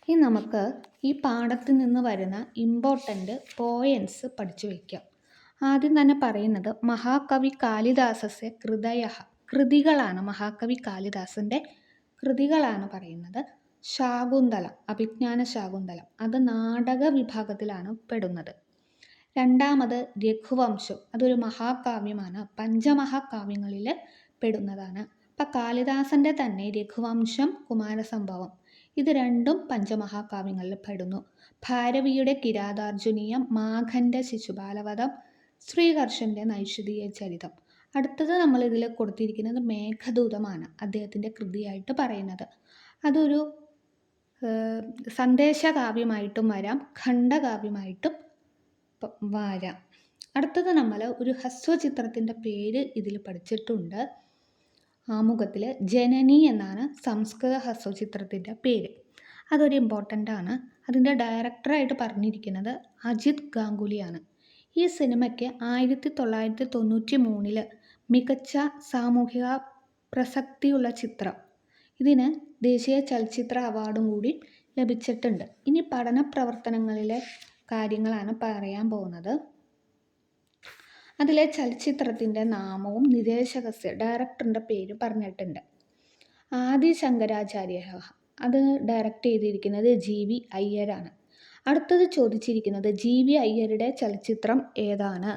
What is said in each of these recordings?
ഇനി നമുക്ക് ഈ പാഠത്തിൽ നിന്ന് വരുന്ന ഇമ്പോർട്ടൻ്റ് പോയൻസ് പഠിച്ചു വയ്ക്കാം. ആദ്യം തന്നെ പറയുന്നത് മഹാകവി കാളിദാസസ്യ കൃതികളാണ്. മഹാകവി കാളിദാസൻ്റെ കൃതികളാണ് പറയുന്നത്. ശാകുന്തളം, അഭിജ്ഞാന ശാകുന്തളം, അത് നാടക വിഭാഗത്തിലാണ് പെടുന്നത്. രണ്ടാമത് രഘുവംശം, അതൊരു മഹാകാവ്യമാണ്, പഞ്ചമഹാകാവ്യങ്ങളിൽ പെടുന്നതാണ്. അപ്പം കാളിദാസൻ്റെ തന്നെ രഘുവംശം, കുമാരസംഭവം, ഇത് രണ്ടും പഞ്ചമഹാകാവ്യങ്ങളിൽ പെടുന്നു. ഭാരവിയുടെ കിരാതാർജുനീയം, മാഘൻ്റെ ശിശുപാലവധം, ശ്രീകർഷൻ്റെ നൈഷധീയ ചരിതം. അടുത്തത് നമ്മൾ ഇതിൽ കൊടുത്തിരിക്കുന്നത് മേഘദൂതമാണ്, അദ്ദേഹത്തിൻ്റെ കൃതിയായിട്ട് പറയുന്നത്. അതൊരു സന്ദേശകാവ്യമായിട്ടും വരാം, ഖണ്ഡകാവ്യമായിട്ടും വരാം. അടുത്തത് നമ്മൾ ഒരു ഹ്രസ്വചിത്രത്തിൻ്റെ പേര് ഇതിൽ പഠിച്ചിട്ടുണ്ട്. ആമുഖത്തിൽ ജനനി എന്നാണ് സംസ്കൃത ഹ്രസ്വചിത്രത്തിൻ്റെ പേര്. അതൊരു ഇമ്പോർട്ടൻ്റ് ആണ്. അതിൻ്റെ ഡയറക്ടറായിട്ട് പറഞ്ഞിരിക്കുന്നത് അജിത് ഗാംഗുലിയാണ്. ഈ സിനിമയ്ക്ക് 1993 മികച്ച സാമൂഹിക പ്രസക്തിയുള്ള ചിത്രം, ഇതിന് ദേശീയ ചലച്ചിത്ര അവാർഡും കൂടി ലഭിച്ചിട്ടുണ്ട്. ഇനി പഠന പ്രവർത്തനങ്ങളിലെ കാര്യങ്ങളാണ് പറയാൻ പോകുന്നത്. അതിലെ ചലച്ചിത്രത്തിൻ്റെ നാമവും നിർദ്ദേശകസ്യ ഡയറക്ടറിൻ്റെ പേര് പറഞ്ഞിട്ടുണ്ട്. ആദി ശങ്കരാചാര്യ, അത് ഡയറക്റ്റ് ചെയ്തിരിക്കുന്നത് GV അയ്യരാണ്. അടുത്തത് ചോദിച്ചിരിക്കുന്നത് GV അയ്യരുടെ ചലച്ചിത്രം ഏതാണ്?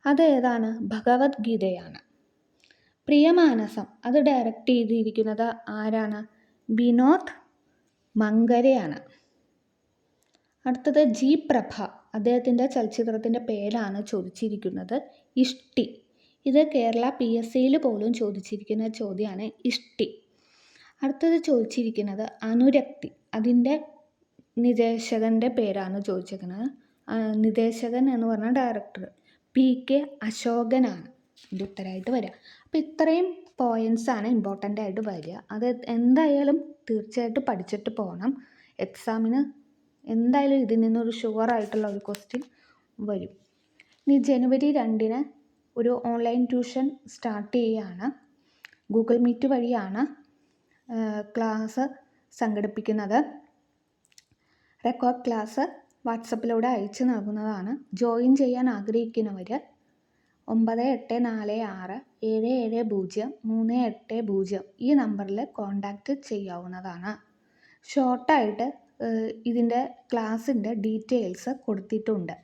അത് ഏതാണ്? ഭഗവത്ഗീതയാണ്. പ്രിയമാനസം, അത് ഡയറക്റ്റ് ചെയ്തിരിക്കുന്നത് ആരാണ്? വിനോദ് മങ്കരയാണ്. അടുത്തത് G പ്രഭ, അദ്ദേഹത്തിൻ്റെ ചലച്ചിത്രത്തിൻ്റെ പേരാണ് ചോദിച്ചിരിക്കുന്നത് ഇഷ്ടി. ഇത് കേരള PSCയിൽ പോലും ചോദിച്ചിരിക്കുന്ന ചോദ്യമാണ് ഇഷ്ടി. അടുത്തത് ചോദിച്ചിരിക്കുന്നത് അനുരക്തി, അതിൻ്റെ നിർദ്ദേശകൻ്റെ പേരാണ് ചോദിച്ചിരിക്കുന്നത്. നിർദ്ദേശകൻ എന്ന് പറഞ്ഞാൽ ഡയറക്ടർ PK അശോകനാണ് ഇതിൻ്റെ ഉത്തരമായിട്ട് വരിക. അപ്പോൾ ഇത്രയും പോയിൻറ്റ്സാണ് ഇമ്പോർട്ടൻ്റ് ആയിട്ട് വരിക. അത് എന്തായാലും തീർച്ചയായിട്ടും പഠിച്ചിട്ട് പോകണം. എക്സാമിന് എന്തായാലും ഇതിൽ നിന്നൊരു ഷുവറായിട്ടുള്ള ഒരു ക്വസ്റ്റ്യൻ വരും. ഇനി ജനുവരി 2 ഒരു ഓൺലൈൻ ട്യൂഷൻ സ്റ്റാർട്ട് ചെയ്യുകയാണ്. ഗൂഗിൾ മീറ്റ് വഴിയാണ് ക്ലാസ് സംഘടിപ്പിക്കുന്നത്. റെക്കോർഡ് ക്ലാസ് വാട്സപ്പിലൂടെ അയച്ചു നൽകുന്നതാണ്. ജോയിൻ ചെയ്യാൻ ആഗ്രഹിക്കുന്നവർ 9846770380 ഈ നമ്പറിൽ കോൺടാക്റ്റ് ചെയ്യാവുന്നതാണ്. ഷോർട്ടായിട്ട് ഇതിൻ്റെ ക്ലാസ്സിൻ്റെ ഡീറ്റെയിൽസ് കൊടുത്തിട്ടുണ്ട്.